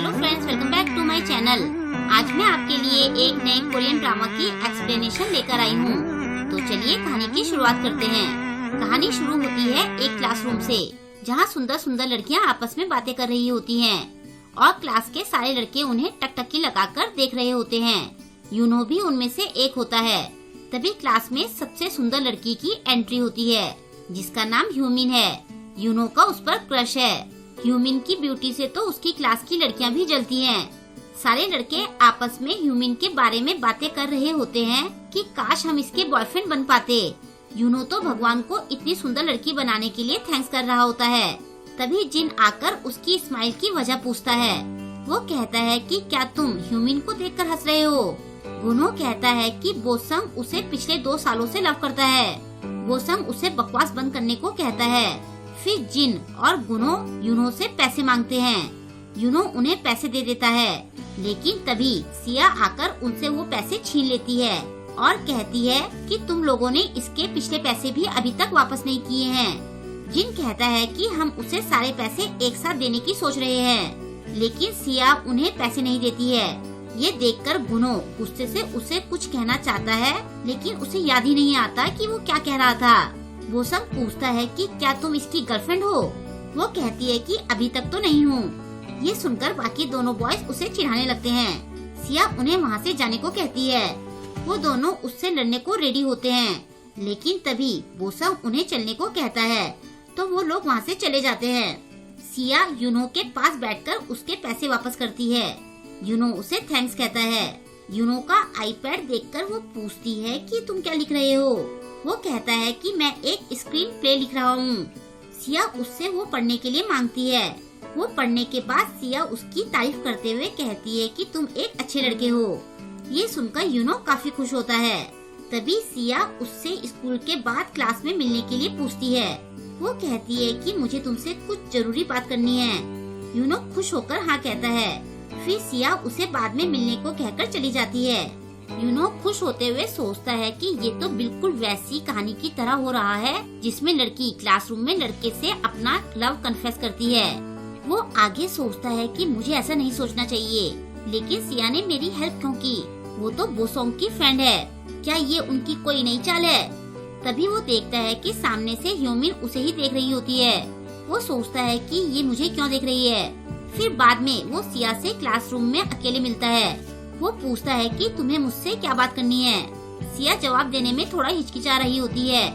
Hello friends, welcome back to my channel. आज मैं आपके लिए एक नए कोरियन ड्रामा की एक्सप्लेनेशन लेकर आई हूँ। तो चलिए कहानी की शुरुआत करते हैं। कहानी शुरू होती है एक क्लासरूम से, जहाँ सुंदर सुंदर लड़कियाँ आपस में बातें कर रही होती हैं और क्लास के सारे लड़के उन्हें टकटकी लगाकर देख रहे होते हैं। यूनो भी उनमें से एक होता है। तभी क्लास में सबसे सुंदर लड़की की एंट्री होती है, जिसका नाम ह्यूमिन है। यूनो का उस पर क्रश है। ह्यूमिन की ब्यूटी से तो उसकी क्लास की लड़कियां भी जलती हैं। सारे लड़के आपस में ह्यूमिन के बारे में बातें कर रहे होते हैं कि काश हम इसके बॉयफ्रेंड बन पाते। यूनो तो भगवान को इतनी सुंदर लड़की बनाने के लिए थैंक्स कर रहा होता है। तभी जिन आकर उसकी स्माइल की वजह पूछता है। वो कहता है कि क्या तुम ह्यूमिन को देखकर हंस रहे हो? गुनो कहता है कि बोसंग उसे पिछले 2 सालों से लव करता है। बोसंग उसे बकवास बंद करने को कहता है। फिर जिन और गुनो यूनो से पैसे मांगते हैं। यूनो उन्हें पैसे दे देता है, लेकिन तभी सिया आकर उनसे वो पैसे छीन लेती है और कहती है कि तुम लोगों ने इसके पिछले पैसे भी अभी तक वापस नहीं किए हैं। जिन कहता है कि हम उसे सारे पैसे एक साथ देने की सोच रहे हैं, लेकिन सिया उन्हें पैसे नहीं देती है। ये देखकर गुनो गुस्से से उसे कुछ कहना चाहता है, लेकिन उसे याद ही नहीं आता कि वो क्या कह रहा था। बोसंग पूछता है कि क्या तुम इसकी गर्लफ्रेंड हो? वो कहती है कि अभी तक तो नहीं हूँ। ये सुनकर बाकी दोनों बॉयज उसे चिढ़ाने लगते हैं। सिया उन्हें वहाँ से जाने को कहती है। वो दोनों उससे लड़ने को रेडी होते हैं, लेकिन तभी बोसंग उन्हें चलने को कहता है, तो वो लोग वहाँ से चले जाते हैं। सिया यूनो के पास बैठकर उसके पैसे वापस करती है। यूनो उसे थैंक्स कहता है। यूनो का आईपैड देखकर वो पूछती है कि तुम क्या लिख रहे हो? वो कहता है कि मैं एक स्क्रीन प्ले लिख रहा हूँ। सिया उससे वो पढ़ने के लिए मांगती है। वो पढ़ने के बाद सिया उसकी तारीफ करते हुए कहती है कि तुम एक अच्छे लड़के हो। ये सुनकर यूनो काफी खुश होता है। तभी सिया उससे स्कूल के बाद क्लास में मिलने के लिए पूछती है। वो कहती है कि मुझे तुमसे कुछ जरूरी बात करनी है। यूनो खुश होकर हाँ कहता है। फिर सिया उसे बाद में मिलने को कहकर चली जाती है। यूनो खुश होते हुए सोचता है कि ये तो बिल्कुल वैसी कहानी की तरह हो रहा है, जिसमें लड़की क्लासरूम में लड़के से अपना लव कन्फेस करती है। वो आगे सोचता है कि मुझे ऐसा नहीं सोचना चाहिए, लेकिन सिया ने मेरी हेल्प क्यों की? वो तो बोसोंग की फ्रेंड है। क्या ये उनकी कोई नई चाल है? तभी वो देखता है कि सामने से ह्यूमिन उसे ही देख रही होती है। वो सोचता है कि ये मुझे क्यों देख रही है। फिर बाद में वो सिया से क्लासरूम में अकेले मिलता है। वो पूछता है कि तुम्हें मुझसे क्या बात करनी है? सिया जवाब देने में थोड़ा हिचकिचा रही होती है।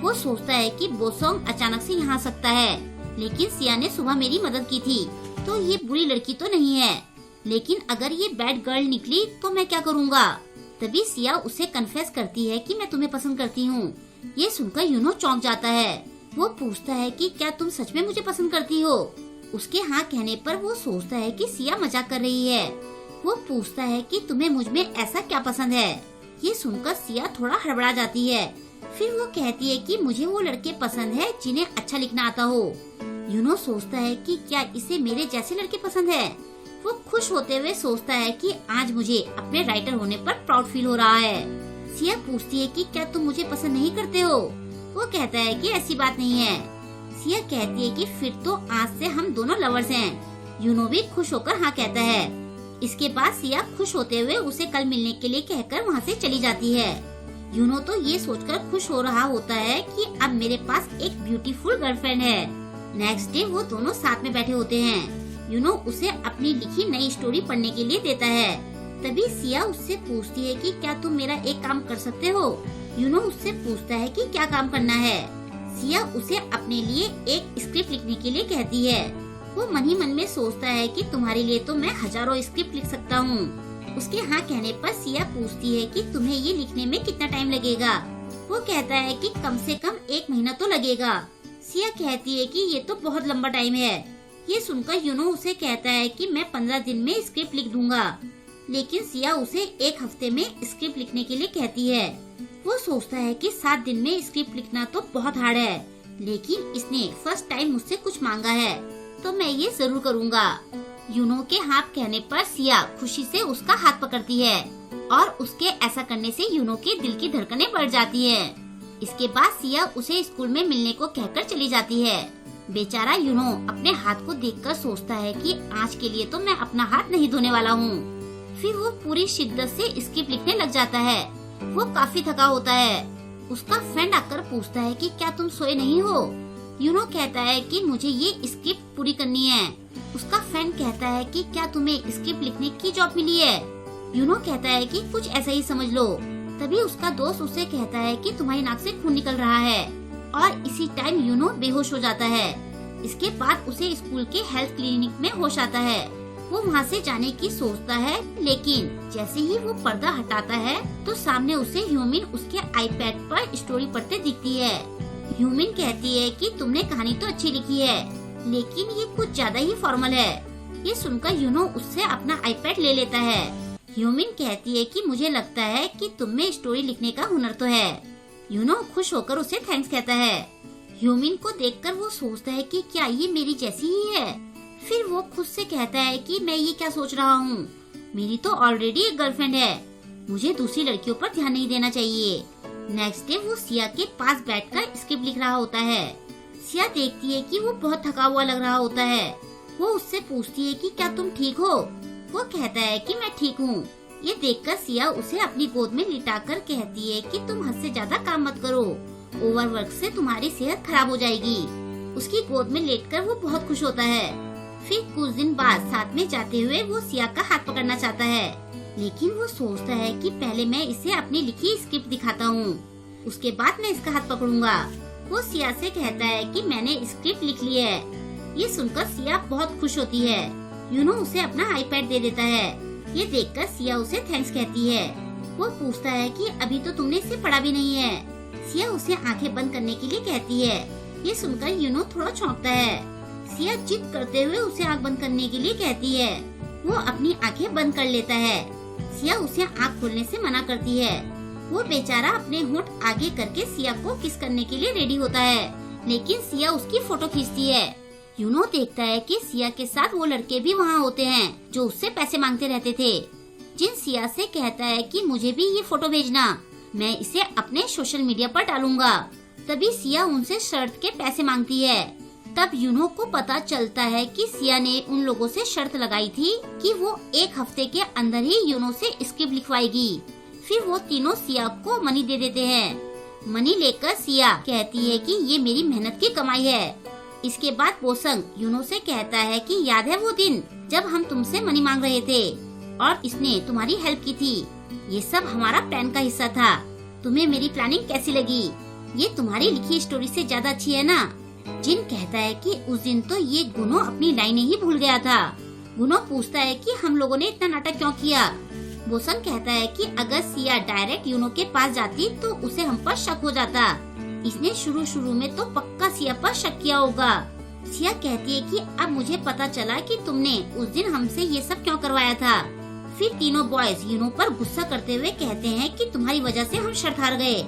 वो सोचता है कि बोसोंग अचानक से यहाँ आ सकता है, लेकिन सिया ने सुबह मेरी मदद की थी, तो ये बुरी लड़की तो नहीं है। लेकिन अगर ये बैड गर्ल निकली तो मैं क्या करूँगा? तभी सिया उसे कन्फेस करती है कि मैं तुम्हें पसंद करती हूँ। ये सुनकर यूनो चौंक जाता है। वो पूछता है कि क्या तुम सच में मुझे पसंद करती हो? उसके हाँ कहने पर वो सोचता है कि सिया मजाक कर रही है। वो पूछता है कि तुम्हें मुझ में ऐसा क्या पसंद है? ये सुनकर सिया थोड़ा हड़बड़ा जाती है। फिर वो कहती है कि मुझे वो लड़के पसंद है जिन्हें अच्छा लिखना आता हो। यूनो सोचता है कि क्या इसे मेरे जैसे लड़के पसंद है। वो खुश होते हुए सोचता है कि आज मुझे अपने राइटर होने पर प्राउड फील हो रहा है। सिया पूछती है कि क्या तुम मुझे पसंद नहीं करते हो? वो कहता है कि ऐसी बात नहीं है। सिया कहती है कि फिर तो आज से हम दोनों लवर्स हैं। यूनो भी खुश होकर हाँ कहता है। इसके बाद सिया खुश होते हुए उसे कल मिलने के लिए कहकर वहाँ से चली जाती है। यूनो तो ये सोचकर खुश हो रहा होता है कि अब मेरे पास एक ब्यूटीफुल गर्लफ्रेंड है। नेक्स्ट डे वो दोनों साथ में बैठे होते हैं। यूनो उसे अपनी लिखी नई स्टोरी पढ़ने के लिए देता है। तभी सिया उससे पूछती है कि क्या तुम मेरा एक काम कर सकते हो? यूनो उससे पूछता है कि क्या काम करना है। सिया उसे अपने लिए एक स्क्रिप्ट लिखने के लिए कहती है। वो मन ही मन में सोचता है कि तुम्हारे लिए तो मैं हजारों स्क्रिप्ट लिख सकता हूँ। उसके हाँ कहने पर सिया पूछती है कि तुम्हें ये लिखने में कितना टाइम लगेगा? वो कहता है कि कम से कम 1 महीना तो लगेगा। सिया कहती है कि ये तो बहुत लंबा टाइम है। ये सुनकर यूनो उसे कहता है कि मैं 15 दिन में स्क्रिप्ट लिख दूंगा, लेकिन सिया उसे 1 हफ्ते में स्क्रिप्ट लिखने के लिए कहती है। वो सोचता है कि 7 दिन में स्क्रिप्ट लिखना तो बहुत हार्ड है, लेकिन इसने फर्स्ट टाइम मुझसे कुछ मांगा है, तो मैं ये जरूर करूँगा। यूनो के हाथ कहने पर सिया खुशी से उसका हाथ पकड़ती है और उसके ऐसा करने से यूनो के दिल की धड़कनें बढ़ जाती है। इसके बाद सिया उसे स्कूल में मिलने को कहकर चली जाती है। बेचारा यूनो अपने हाथ को देखकर सोचता है कि आज के लिए तो मैं अपना हाथ नहीं धोने वाला हूँ। फिर वो पूरी शिद्दत से स्क्रिप्ट लिखने लग जाता है। वो काफी थका होता है। उसका फ्रेंड आकर पूछता है कि क्या तुम सोए नहीं हो? यूनो कहता है कि मुझे ये स्क्रिप्ट पूरी करनी है। उसका फ्रेंड कहता है कि क्या तुम्हें स्क्रिप्ट लिखने की जॉब मिली है? यूनो कहता है कि कुछ ऐसा ही समझ लो। तभी उसका दोस्त उसे कहता है कि तुम्हारी नाक से खून निकल रहा है और इसी टाइम यूनो बेहोश हो जाता है। इसके बाद उसे स्कूल के हेल्थ क्लिनिक में होश आता है। वो वहाँ से जाने की सोचता है, लेकिन जैसे ही वो पर्दा हटाता है तो सामने उसे ह्यूमिन उसके आईपैड पर स्टोरी पढ़ते दिखती है। ह्यूमिन कहती है कि तुमने कहानी तो अच्छी लिखी है, लेकिन ये कुछ ज्यादा ही फॉर्मल है। ये सुनकर यूनो उससे अपना आईपैड ले लेता है। ह्यूमिन कहती है कि मुझे लगता है कि तुम में स्टोरी लिखने का हुनर तो है। यूनो खुश होकर उसे थैंक्स कहता है। ह्यूमिन को देखकर वो सोचता है कि क्या ये मेरी जैसी ही है। फिर वो खुद से कहता है कि मैं ये क्या सोच रहा हूँ, मेरी तो ऑलरेडी एक गर्लफ्रेंड है, मुझे दूसरी लड़कियों पर ध्यान नहीं देना चाहिए। नेक्स्ट डे वो सिया के पास बैठकर स्क्रिप्ट लिख रहा होता है। सिया देखती है कि वो बहुत थका हुआ लग रहा होता है। वो उससे पूछती है कि क्या तुम ठीक हो? वो कहता है कि मैं ठीक हूँ। ये देखकर सिया उसे अपनी गोद में लिटाकर कहती है कि तुम हद से ज्यादा काम मत करो, ओवरवर्क से तुम्हारी सेहत खराब हो जाएगी। उसकी गोद में लेटकर वो बहुत खुश होता है। फिर कुछ दिन बाद साथ में जाते हुए वो सिया का हाथ पकड़ना चाहता है, लेकिन वो सोचता है कि पहले मैं इसे अपनी लिखी स्क्रिप्ट दिखाता हूँ, उसके बाद मैं इसका हाथ पकड़ूंगा। वो सिया से कहता है कि मैंने स्क्रिप्ट लिख ली है। ये सुनकर सिया बहुत खुश होती है। यूनो उसे अपना आईपैड दे देता है। ये देखकर सिया उसे थैंक्स कहती है। वो पूछता है कि अभी तो तुमने इसे पढ़ा भी नहीं है। सिया उसे आंखें बंद करने के लिए कहती है। ये सुनकर यूनो थोड़ा चौंकता है। सिया जिद करते हुए उसे आंख बंद करने के लिए कहती है। वो अपनी आंखें बंद कर लेता है। सिया उसे आंख खोलने से मना करती है। वो बेचारा अपने होंठ आगे करके सिया को किस करने के लिए रेडी होता है, लेकिन सिया उसकी फोटो खींचती है। यूनो देखता है कि सिया के साथ वो लड़के भी वहाँ होते हैं जो उससे पैसे मांगते रहते थे। जिन सिया से कहता है कि मुझे भी ये फोटो भेजना, मैं इसे अपने सोशल मीडिया पर डालूंगा। तभी सिया उनसे शर्त के पैसे मांगती है। तब यूनो को पता चलता है कि सिया ने उन लोगों से शर्त लगाई थी कि वो एक हफ्ते के अंदर ही यूनो से स्क्रिप्ट लिखवाएगी। फिर वो तीनों सिया को मनी दे देते हैं। मनी लेकर सिया कहती है कि ये मेरी मेहनत की कमाई है। इसके बाद बोसंग यूनो से कहता है कि याद है वो दिन जब हम तुमसे मनी मांग रहे थे और इसने तुम्हारी हेल्प की थी। ये सब हमारा प्लान का हिस्सा था। तुम्हें मेरी प्लानिंग कैसी लगी? ये तुम्हारी लिखी स्टोरी से ज्यादा अच्छी है ना? जिन कहता है कि उस दिन तो ये गुनो अपनी लाइनें ही भूल गया था। गुनो पूछता है कि हम लोगों ने इतना नाटक क्यों किया? बोसंग कहता है कि अगर सिया डायरेक्ट यूनो के पास जाती तो उसे हम पर शक हो जाता। इसने शुरू में तो पक्का सिया पर शक किया होगा। सिया कहती है कि अब मुझे पता चला कि तुमने उस दिन हमसे ये सब क्यों करवाया था। फिर तीनों बॉयज यूनो पर गुस्सा करते हुए कहते हैं कि तुम्हारी वजह से हम शर्त हार गए।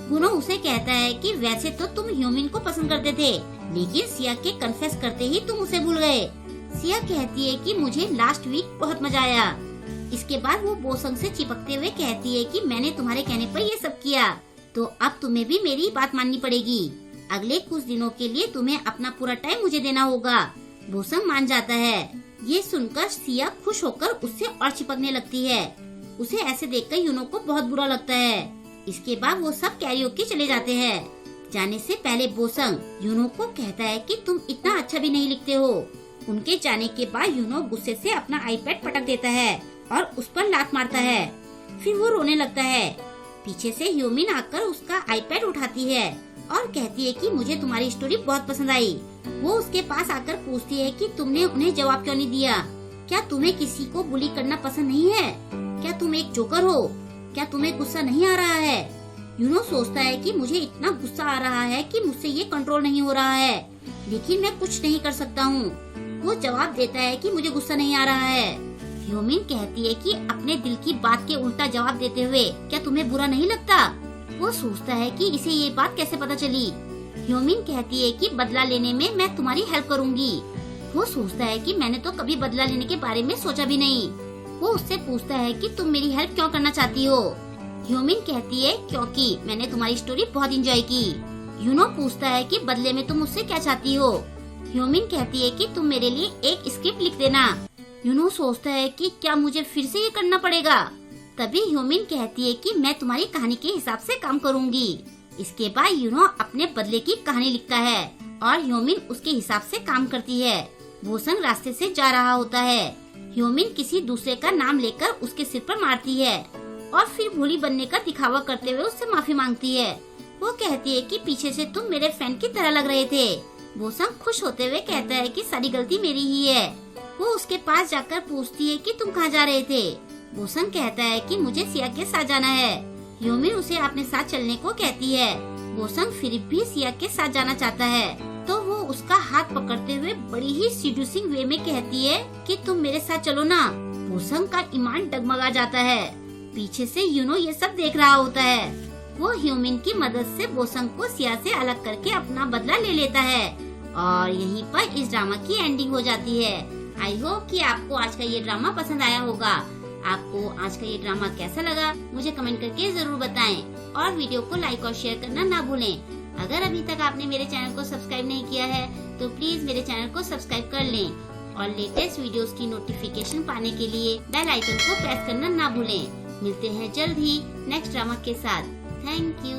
गुनो उसे कहता है कि वैसे तो तुम ह्यूमिन को पसंद करते थे, लेकिन सिया के कन्फेस करते ही तुम उसे भूल गए। सिया कहती है कि मुझे लास्ट वीक बहुत मजा आया। इसके बाद वो बोसंग से चिपकते हुए कहती है कि मैंने तुम्हारे कहने पर ये सब किया, तो अब तुम्हें भी मेरी बात माननी पड़ेगी। अगले कुछ दिनों के लिए तुम्हें अपना पूरा टाइम मुझे देना होगा। बोसंग मान जाता है। ये सुनकर सिया खुश होकर उससे और चिपकने लगती है। उसे ऐसे देखकर यूनो को बहुत बुरा लगता है। इसके बाद वो सब कैरियोके चले जाते हैं। जाने से पहले बोसंग यूनो को कहता है कि तुम इतना अच्छा भी नहीं लिखते हो। उनके जाने के बाद यूनो गुस्से से अपना आईपैड पटक देता है और उस पर लात मारता है। फिर वो रोने लगता है। पीछे से ह्यूमिन आकर उसका आईपैड उठाती है और कहती है कि मुझे तुम्हारी स्टोरी बहुत पसंद आई। वो उसके पास आकर पूछती है कि तुमने उन्हें जवाब क्यों नहीं दिया? क्या तुम्हें किसी को बुली करना पसंद नहीं है? क्या तुम एक जोकर हो? क्या तुम्हें गुस्सा नहीं आ रहा है? यूनो सोचता है कि मुझे इतना गुस्सा आ रहा है कि मुझसे ये कंट्रोल नहीं हो रहा है, लेकिन मैं कुछ नहीं कर सकता हूँ। वो जवाब देता है कि मुझे गुस्सा नहीं आ रहा है। ह्यूमिन कहती है कि अपने दिल की बात के उल्टा जवाब देते हुए क्या तुम्हें बुरा नहीं लगता? वो सोचता है कि इसे ये बात कैसे पता चली। ह्यूमिन कहती है कि बदला लेने में मैं तुम्हारी हेल्प करूँगी। वो सोचता है कि मैंने तो कभी बदला लेने के बारे में सोचा भी नहीं। वो उससे पूछता है कि तुम मेरी हेल्प क्यों करना चाहती हो? ह्यूमिन कहती है क्योंकि मैंने तुम्हारी स्टोरी बहुत एंजॉय की। यूनो पूछता है कि बदले में तुम मुझसे क्या चाहती हो? ह्यूमिन कहती है कि तुम मेरे लिए एक स्क्रिप्ट लिख देना। यूनो सोचता है कि क्या मुझे फिर से ये करना पड़ेगा। तभी ह्यूमिन कहती है कि मैं तुम्हारी कहानी के हिसाब से काम करूँगी। इसके बाद यूनो अपने बदले की कहानी लिखता है और ह्यूमिन उसके हिसाब से काम करती है। वोसंग रास्ते से जा रहा होता है। ह्यूमिन किसी दूसरे का नाम लेकर उसके सिर पर मारती है और फिर भोली बनने का दिखावा करते हुए उससे माफी मांगती है। वो कहती है कि पीछे से तुम मेरे फैन की तरह लग रहे थे। वोसंग खुश होते हुए कहता है कि सारी गलती मेरी ही है। वो उसके पास जाकर पूछती है कि तुम कहाँ जा रहे थे। वोसंग कहता है कि मुझे सिया के साथ जाना है। ह्यूमिन उसे अपने साथ चलने को कहती है। वोसंग फिर भी सिया के साथ जाना चाहता है तो वो उसका हाथ पकड़ते हुए बड़ी ही सीड्यूसिंग वे में कहती है कि तुम मेरे साथ चलो ना। वोसंग का ईमान डगमगा जाता है। पीछे से यूनो ये सब देख रहा होता है। वो ह्यूमिन की मदद से वोसंग को सिया से अलग करके अपना बदला ले लेता है और यहीं पर इस ड्रामा की एंडिंग हो जाती है। आई होप कि आपको आज का ये ड्रामा पसंद आया होगा। आपको आज का ये ड्रामा कैसा लगा मुझे कमेंट करके जरूर बताएं और वीडियो को लाइक और शेयर करना ना भूलें। अगर अभी तक आपने मेरे चैनल को सब्सक्राइब नहीं किया है तो प्लीज मेरे चैनल को सब्सक्राइब कर लें और लेटेस्ट वीडियोस की नोटिफिकेशन पाने के लिए बेल आइकन को प्रेस करना ना भूलें। मिलते हैं जल्द ही नेक्स्ट ड्रामा के साथ। Thank you.